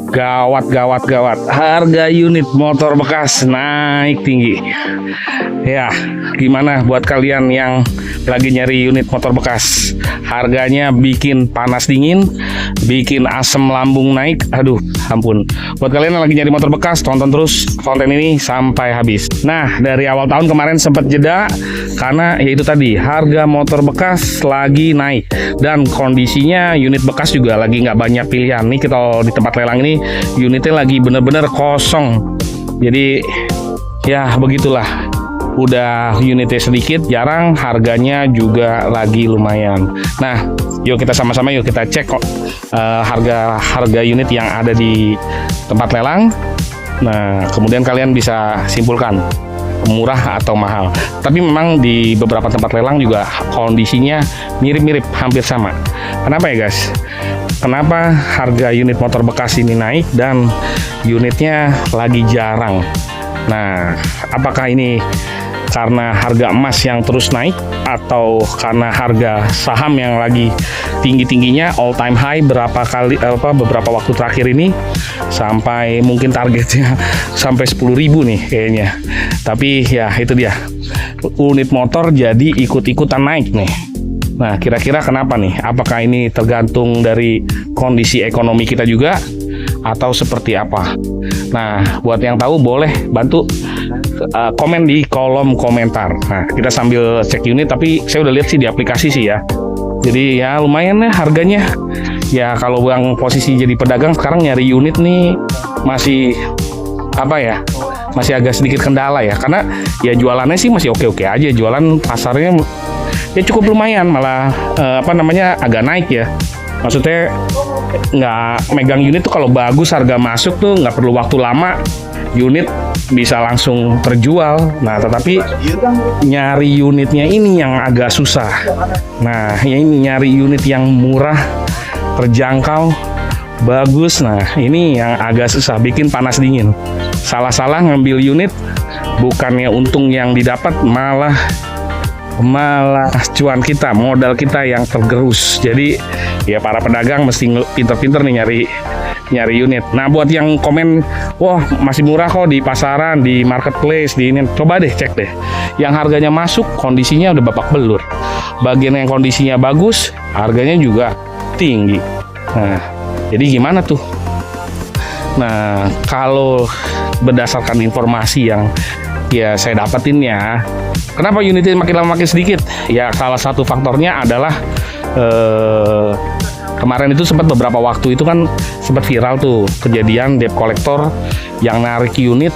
Gawat. Harga unit motor bekas naik tinggi. Ya, gimana buat kalian yang lagi nyari unit motor bekas? Harganya bikin panas dingin, bikin asam lambung naik. Aduh, ampun. Buat kalian yang lagi nyari motor bekas, tonton terus konten ini sampai habis. Nah, dari awal tahun kemarin sempat jeda karena yaitu tadi harga motor bekas lagi naik dan kondisinya unit bekas juga lagi nggak banyak pilihan. Nih kita di tempat lelang ini unitnya lagi bener-bener kosong. Jadi ya begitulah. Udah unitnya sedikit, jarang, harganya juga lagi lumayan. Nah, yuk kita sama-sama kita cek kok harga unit yang ada di tempat lelang. Nah, kemudian kalian bisa simpulkan murah atau mahal. Tapi memang di beberapa tempat lelang juga kondisinya mirip-mirip, hampir sama. Kenapa ya guys? Kenapa harga unit motor bekas ini naik dan unitnya lagi jarang? Nah, apakah ini karena harga emas yang terus naik atau karena harga saham yang lagi tinggi-tingginya all time high beberapa waktu terakhir ini sampai mungkin targetnya sampai 10.000 nih kayaknya. Tapi ya itu dia, unit motor jadi ikut-ikutan naik nih. Nah, kira-kira kenapa nih? Apakah ini tergantung dari kondisi ekonomi kita juga atau seperti apa? Nah, buat yang tahu boleh bantu komen di kolom komentar. Nah, kita sambil cek unit, tapi saya udah lihat sih di aplikasi sih ya. Jadi ya lumayan ya harganya. Ya kalau yang posisi jadi pedagang sekarang nyari unit nih masih masih agak sedikit kendala ya. Karena ya jualannya sih masih oke-oke aja. Jualan pasarnya ya cukup lumayan, malah agak naik ya. Maksudnya nggak megang unit tuh kalau bagus harga masuk tuh nggak perlu waktu lama, unit bisa langsung terjual. Nah, tetapi nyari unitnya ini yang agak susah. Nah, ini nyari unit yang murah, terjangkau, bagus. Nah, ini yang agak susah, bikin panas dingin. Salah-salah ngambil unit, bukannya untung yang didapat, malah cuan kita, modal kita yang tergerus. Jadi ya para pedagang mesti pinter-pinter nih nyari unit. Nah, buat yang komen, wah masih murah kok di pasaran, di marketplace, di ini, coba deh cek deh yang harganya masuk, kondisinya udah babak belur. Bagian yang kondisinya bagus, harganya juga tinggi. Nah, jadi gimana tuh? Nah, kalau berdasarkan informasi yang ya saya dapetin ya, kenapa unitnya makin lama makin sedikit? Ya salah satu faktornya adalah kemarin itu sempat beberapa waktu itu kan sempat viral tuh kejadian debt collector yang narik unit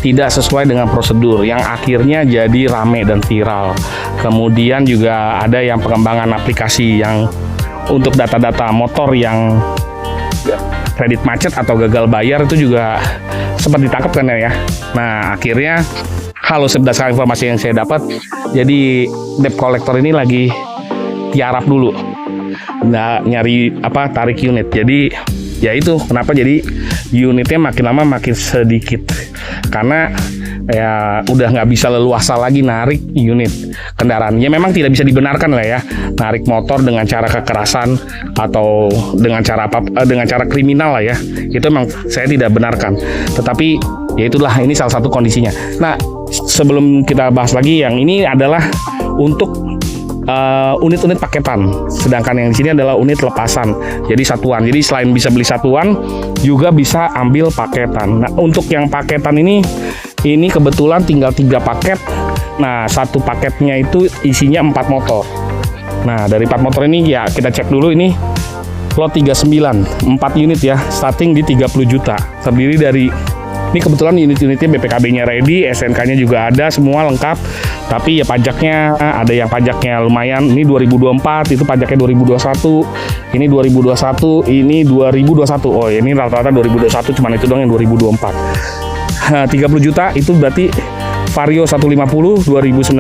tidak sesuai dengan prosedur yang akhirnya jadi rame dan viral. Kemudian juga ada yang pengembangan aplikasi yang untuk data-data motor yang kredit macet atau gagal bayar itu juga sempat ditangkap kan ya. Nah, akhirnya kalau berdasarkan informasi yang saya dapat, jadi debt collector ini lagi tiarap dulu. Nah, nyari tarik unit. Jadi ya itu kenapa jadi unitnya makin lama makin sedikit, karena ya udah nggak bisa leluasa lagi narik unit kendaraan. Ya memang tidak bisa dibenarkan lah ya narik motor dengan cara kekerasan atau dengan cara kriminal lah ya, itu memang saya tidak benarkan. Tetapi ya itulah, ini salah satu kondisinya. Nah, sebelum kita bahas lagi, yang ini adalah untuk unit-unit paketan, sedangkan yang di sini adalah unit lepasan, jadi satuan. Jadi selain bisa beli satuan, juga bisa ambil paketan. Nah, untuk yang paketan ini kebetulan tinggal 3 paket. Nah, satu paketnya itu isinya 4 motor. Nah, dari 4 motor ini ya kita cek dulu, ini lot 39, 4 unit ya, starting di 30 juta. Terdiri dari, ini kebetulan unit-unitnya BPKB-nya ready, SNK-nya juga ada, semua lengkap. Tapi ya pajaknya, ada yang pajaknya lumayan. Ini 2024, itu pajaknya 2021. Ini 2021, ini 2021. Oh, ini rata-rata 2021, cuman itu doang yang 2024. 30 juta itu berarti Vario 150 2019.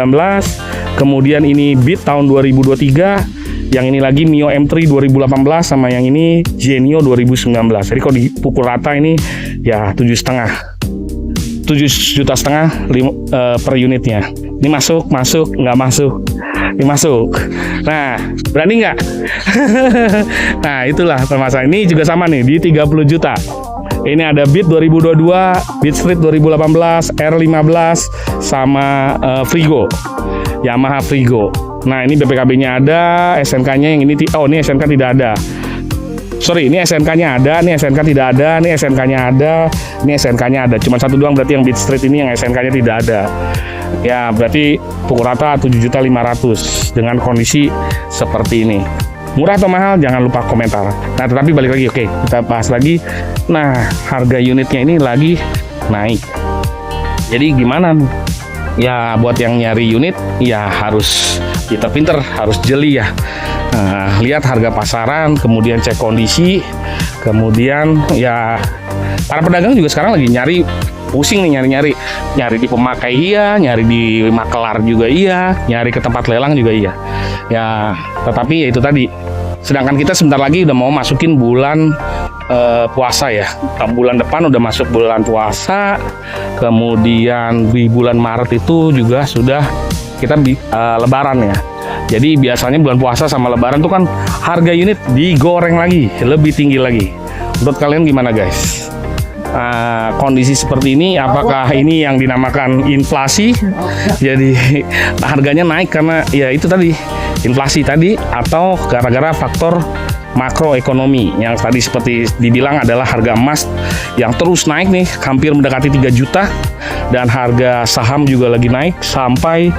Kemudian ini Beat tahun 2023. Yang ini lagi Mio M3 2018 sama yang ini Genio 2019. Jadi kalau dipukul rata ini ya 7,5 juta per unitnya. Ini masuk, nggak masuk. masuk. Nah, berani nggak? Nah, itulah permasalahan. Ini juga sama nih, di 30 juta. Ini ada Beat 2022, Beat Street 2018, R15, sama Frigo, Yamaha Frigo. Nah, ini BPKB-nya ada, SNK-nya yang ini, ini SNK tidak ada. Sorry, ini SNK-nya ada, ini SNK tidak ada, ini SNK-nya ada, ini SNK-nya ada. Cuma satu doang berarti yang Beat Street ini yang SNK-nya tidak ada. Ya, berarti pukul rata 7.500.000 dengan kondisi seperti ini. Murah atau mahal? Jangan lupa komentar. Nah, tetapi balik lagi, oke, kita bahas lagi. Nah, harga unitnya ini lagi naik. Jadi gimana? Ya, buat yang nyari unit, ya harus pinter-pinter, harus jeli ya. Nah, lihat harga pasaran, kemudian cek kondisi, kemudian ya para pedagang juga sekarang lagi nyari, pusing nih nyari di pemakai iya, nyari di makelar juga iya, nyari ke tempat lelang juga iya. Ya, tetapi ya itu tadi. Sedangkan kita sebentar lagi udah mau masukin bulan puasa ya. Bulan depan udah masuk bulan puasa. Kemudian di bulan Maret itu juga sudah kita lebaran ya. Jadi biasanya bulan puasa sama lebaran tuh kan harga unit digoreng lagi, lebih tinggi lagi. Menurut kalian gimana guys? Kondisi seperti ini, apakah ini yang dinamakan inflasi? Jadi harganya naik karena ya itu tadi, inflasi tadi, atau gara-gara faktor makroekonomi yang tadi seperti dibilang adalah harga emas yang terus naik nih, hampir mendekati 3 juta, dan harga saham juga lagi naik sampai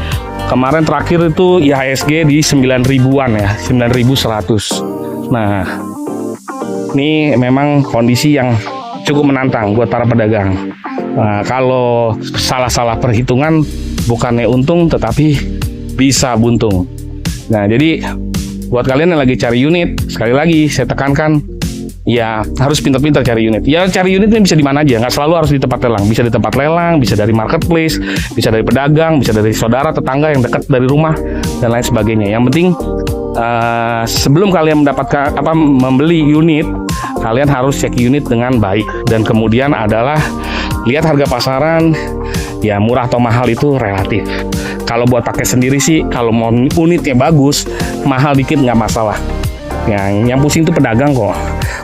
kemarin terakhir itu IHSG di 9.000-an ya, 9.100. Nah, ini memang kondisi yang cukup menantang buat para pedagang. Nah, kalau salah-salah perhitungan bukannya untung tetapi bisa buntung. Nah, jadi buat kalian yang lagi cari unit, sekali lagi saya tekankan, ya harus pintar-pintar cari unit. Ya cari unit ini bisa di mana aja, nggak selalu harus di tempat lelang. Bisa di tempat lelang, bisa dari marketplace, bisa dari pedagang, bisa dari saudara, tetangga yang dekat dari rumah, dan lain sebagainya. Yang penting sebelum kalian mendapatkan membeli unit, kalian harus cek unit dengan baik. Dan kemudian adalah lihat harga pasaran, ya murah atau mahal itu relatif. Kalau buat pakai sendiri sih, kalau mau unitnya bagus, mahal dikit nggak masalah. Yang pusing itu pedagang kok.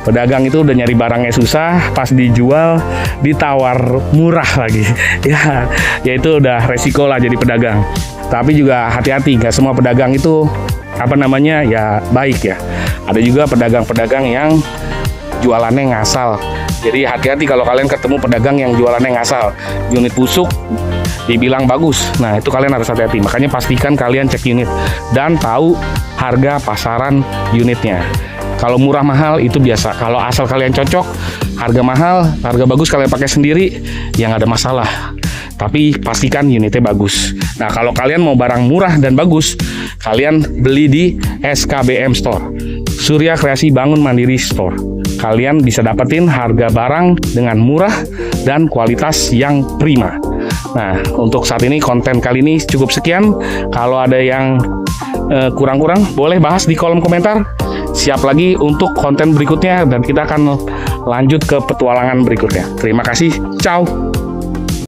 Pedagang itu udah nyari barangnya susah, pas dijual ditawar murah lagi. Ya itu udah resiko lah jadi pedagang. Tapi juga hati-hati, nggak semua pedagang itu ya baik ya. Ada juga pedagang-pedagang yang jualannya ngasal. Jadi hati-hati kalau kalian ketemu pedagang yang jualannya ngasal, unit busuk dibilang bagus. Nah, itu kalian harus hati-hati. Makanya pastikan kalian cek unit dan tahu harga pasaran unitnya. Kalau murah mahal itu biasa. Kalau asal kalian cocok, harga mahal, harga bagus kalian pakai sendiri, ya nggak ada masalah. Tapi pastikan unitnya bagus. Nah, kalau kalian mau barang murah dan bagus, kalian beli di SKBM Store, Surya Kreasi Bangun Mandiri Store. Kalian bisa dapetin harga barang dengan murah dan kualitas yang prima. Nah, untuk saat ini konten kali ini cukup sekian. Kalau ada yang kurang-kurang, boleh bahas di kolom komentar. Siap lagi untuk konten berikutnya dan kita akan lanjut ke petualangan berikutnya. Terima kasih, ciao.